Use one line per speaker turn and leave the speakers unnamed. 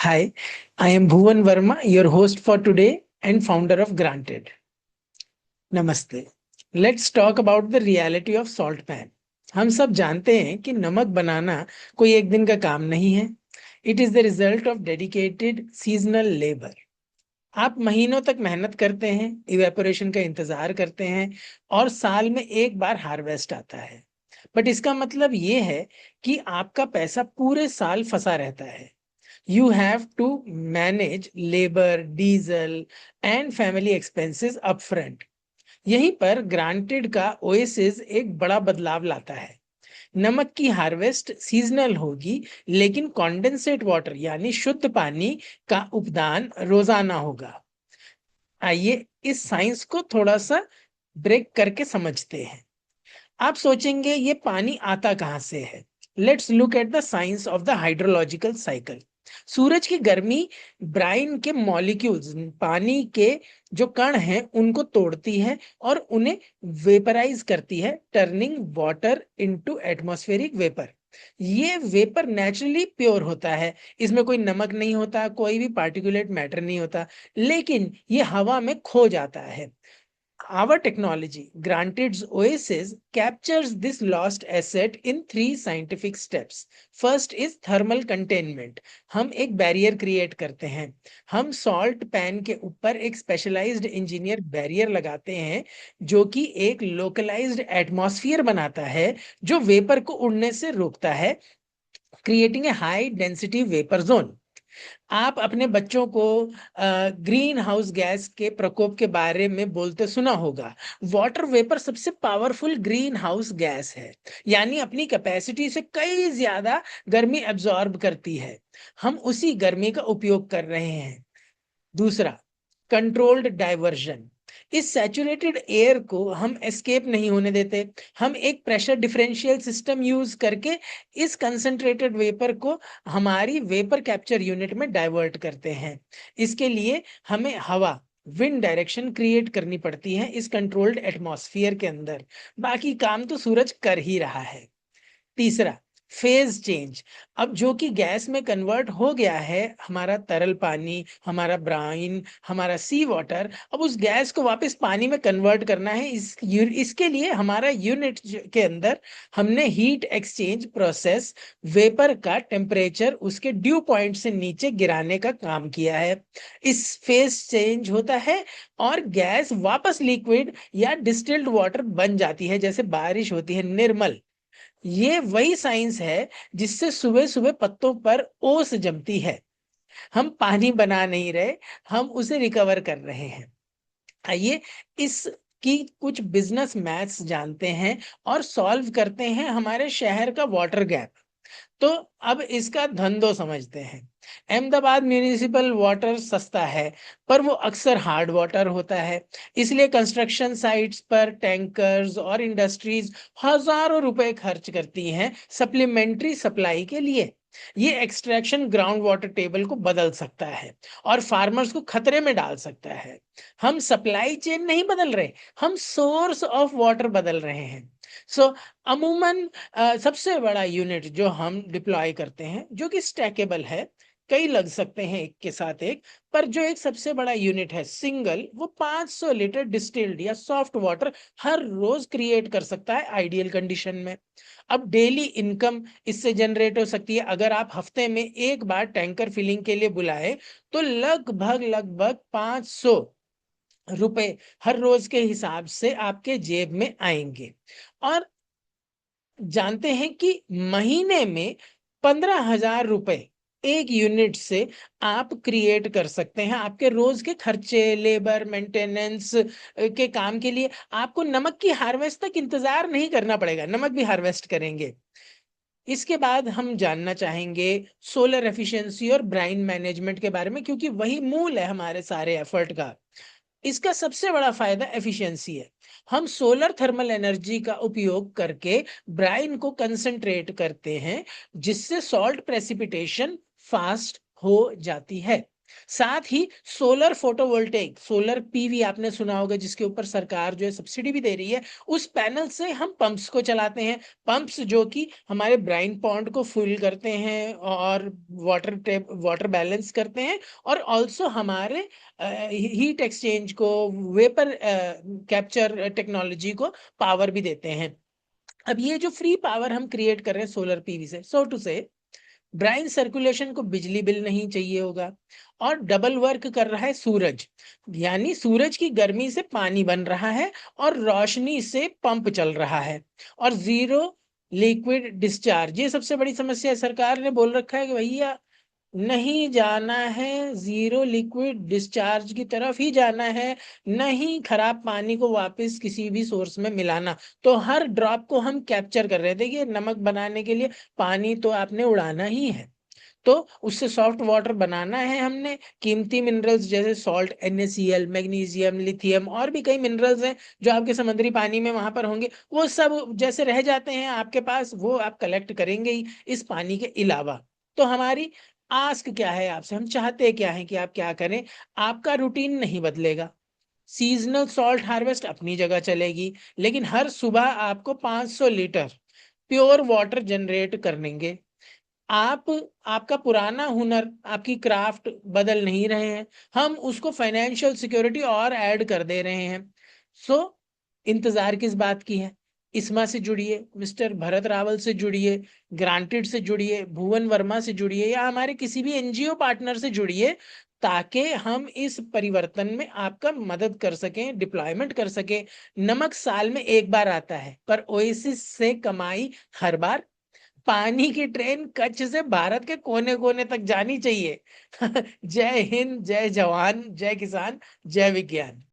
Hi, I am Bhuvan Verma, your host for today and founder of Granted. Namaste. Let's talk about the reality of salt pan. हम सब जानते हैं कि नमक बनाना कोई एक दिन का काम नहीं है. It is the result of dedicated seasonal labor. आप महीनों तक मेहनत करते हैं, इवेपोरेशन का इंतजार करते हैं और साल में एक बार हार्वेस्ट आता है. बट इसका मतलब ये है कि आपका पैसा पूरे साल फंसा रहता है. You have to manage labor, diesel and family expenses upfront. यहीं पर ग्रांटेड का ओएसिस एक बड़ा बदलाव लाता है. नमक की हार्वेस्ट सीजनल होगी, लेकिन कॉन्डेंसेट वाटर यानी शुद्ध पानी का उपदान रोजाना होगा. आइए इस साइंस को थोड़ा सा ब्रेक करके समझते हैं. आप सोचेंगे ये पानी आता कहां से है. Let's look at the science of the hydrological cycle. सूरज की गर्मी ब्राइन के मॉलिक्यूल्स पानी के जो कण हैं उनको तोड़ती है और उन्हें वेपराइज करती है, turning water into atmospheric vapour. ये वेपर नेचुरली प्योर होता है, इसमें कोई नमक नहीं होता, कोई भी पार्टिकुलेट मैटर नहीं होता, लेकिन ये हवा में खो जाता है. Our technology, Granted's Oasis, captures this lost asset in 3 scientific steps. First is thermal containment. हम एक बैरियर क्रिएट करते हैं. हम सॉल्ट पैन के ऊपर एक स्पेशलाइज्ड इंजीनियर बैरियर लगाते हैं जो कि एक लोकलाइज्ड एटमॉस्फेयर बनाता है जो वेपर को उड़ने से रोकता है, creating a high density vapour zone. आप अपने बच्चों को ग्रीन हाउस गैस के प्रकोप के बारे में बोलते सुना होगा. वाटर वेपर सबसे पावरफुल ग्रीन हाउस गैस है, यानी अपनी कैपेसिटी से कई ज्यादा गर्मी एब्जॉर्ब करती है. हम उसी गर्मी का उपयोग कर रहे हैं. दूसरा, कंट्रोल्ड डाइवर्जन. इस सैचुरेटेड एयर को हम एस्केप नहीं होने देते. हम एक प्रेशर डिफरेंशियल सिस्टम यूज करके इस कंसंट्रेटेड वेपर को हमारी वेपर कैप्चर यूनिट में डाइवर्ट करते हैं. इसके लिए हमें हवा विंड डायरेक्शन क्रिएट करनी पड़ती है इस कंट्रोल्ड एटमॉस्फेयर के अंदर. बाकी काम तो सूरज कर ही रहा है. तीसरा, फेज चेंज. अब जो कि गैस में कन्वर्ट हो गया है, हमारा तरल पानी, हमारा ब्राइन, हमारा सी वाटर, अब उस गैस को वापस पानी में कन्वर्ट करना है. इसके लिए हमारा यूनिट के अंदर हमने हीट एक्सचेंज प्रोसेस, वेपर का टेम्परेचर उसके ड्यू पॉइंट से नीचे गिराने का काम किया है. इस फेज चेंज होता है और गैस वापस लिक्विड या डिस्टिल्ड वाटर बन जाती है, जैसे बारिश होती है निर्मल. ये वही साइंस है जिससे सुबह सुबह पत्तों पर ओस जमती है. हम पानी बना नहीं रहे, हम उसे रिकवर कर रहे हैं. आइए इस की कुछ बिजनेस मैथ्स जानते हैं और सॉल्व करते हैं हमारे शहर का वाटर गैप. तो अब इसका धंधो समझते हैं. अहमदाबाद म्यूनिसिपल वाटर सस्ता है, पर वो अक्सर हार्ड वाटर होता है. इसलिए कंस्ट्रक्शन साइट्स पर टैंकर्स और इंडस्ट्रीज हजारों रुपए खर्च करती हैं सप्लीमेंट्री सप्लाई के लिए. ये एक्सट्रैक्शन ग्राउंड वाटर टेबल को बदल सकता है और फार्मर्स को खतरे में डाल सकता है. हम सप्लाई चेन नहीं बदल रहे, हम सोर्स ऑफ वाटर बदल रहे हैं. सो अमूमन सबसे बड़ा यूनिट जो हम डिप्लॉय करते हैं, जो कि स्टैकेबल है, कई लग सकते हैं एक के साथ एक, पर जो एक सबसे बड़ा यूनिट है सिंगल, वो 500 लीटर डिस्टिल्ड या सॉफ्ट वाटर हर रोज क्रिएट कर सकता है आइडियल कंडीशन में. अब डेली इनकम इससे जनरेट हो सकती है. अगर आप हफ्ते में एक बार टैंकर फिलिंग के लिए बुलाए तो लगभग लगभग 500 रुपए हर रोज के हिसाब से आपके जेब में आएंगे. और जानते हैं कि महीने में 15,000 रुपए एक यूनिट से आप क्रिएट कर सकते हैं आपके रोज के खर्चे, लेबर, मेंटेनेंस के काम के लिए. आपको नमक की हार्वेस्ट तक इंतजार नहीं करना पड़ेगा, नमक भी हार्वेस्ट करेंगे. इसके बाद हम जानना चाहेंगे सोलर एफिशिएंसी और ब्राइन मैनेजमेंट के बारे में, क्योंकि वही मूल है हमारे सारे एफर्ट का. इसका सबसे बड़ा फायदा एफिशिएंसी है. हम सोलर थर्मल एनर्जी का उपयोग करके ब्राइन को कंसंट्रेट करते हैं, जिससे सॉल्ट प्रेसिपिटेशन फास्ट हो जाती है. साथ ही सोलर फोटोवोल्टेइक, सोलर पीवी आपने सुना होगा, जिसके ऊपर सरकार जो है सब्सिडी भी दे रही है, उस पैनल से हम पंप्स को चलाते हैं। पंप्स जो कि हमारे ब्राइन पॉन्ड को फुल करते हैं और वाटर बैलेंस करते हैं, और ऑल्सो हमारे हीट एक्सचेंज को, वेपर कैप्चर टेक्नोलॉजी को पावर भी देते हैं। अब ये जो फ्री पावर हम क्रिएट कर रहे हैं सोलर पीवी से, सो टू से ब्राइन सर्कुलेशन को बिजली बिल नहीं चाहिए होगा, और डबल वर्क कर रहा है सूरज, यानी सूरज की गर्मी से पानी बन रहा है और रोशनी से पंप चल रहा है, और जीरो लिक्विड डिस्चार्ज। ये सबसे बड़ी समस्या है, सरकार ने बोल रखा है कि भैया नहीं जाना है, जीरो लिक्विड डिस्चार्ज की तरफ ही जाना है, नहीं खराब पानी को वापस किसी भी सोर्स में मिलाना। तो हर ड्रॉप को हम कैप्चर कर रहे हैं। देखिए, नमक बनाने के लिए पानी तो आपने उड़ाना ही है, तो उससे सॉफ्ट वाटर बनाना है हमने। कीमती मिनरल्स जैसे सॉल्ट, NaCl, मैग्नीशियम, लिथियम और भी कई मिनरल्स हैं जो आपके समुद्री पानी में वहां पर होंगे, वो सब जैसे रह जाते हैं आपके पास, वो आप कलेक्ट करेंगे ही इस पानी के अलावा। तो हमारी आस्क क्या है आपसे, हम चाहते क्या है कि आप क्या करें। आपका रूटीन नहीं बदलेगा, सीजनल सॉल्ट हार्वेस्ट अपनी जगह चलेगी, लेकिन हर सुबह आपको 500 लीटर प्योर वाटर जनरेट करेंगे आप। आपका पुराना हुनर, आपकी क्राफ्ट बदल नहीं रहे हैं, हम उसको फाइनेंशियल सिक्योरिटी और ऐड कर दे रहे हैं। सो इंतजार किस बात की है। इस्मा से जुड़िए, मिस्टर भरत रावल से जुड़िए, ग्रांटेड से जुड़िए, भुवन वर्मा से जुड़िए, या हमारे किसी भी NGO पार्टनर से जुड़िए, ताकि हम इस परिवर्तन में आपका मदद कर सकें, डिप्लॉयमेंट कर सकें। नमक साल में एक बार आता है, पर ओएसिस से कमाई हर बार। पानी की ट्रेन कच्छ से भारत के कोने कोने तक जानी चाहिए। जय हिंद, जय जवान, जय किसान, जय विज्ञान।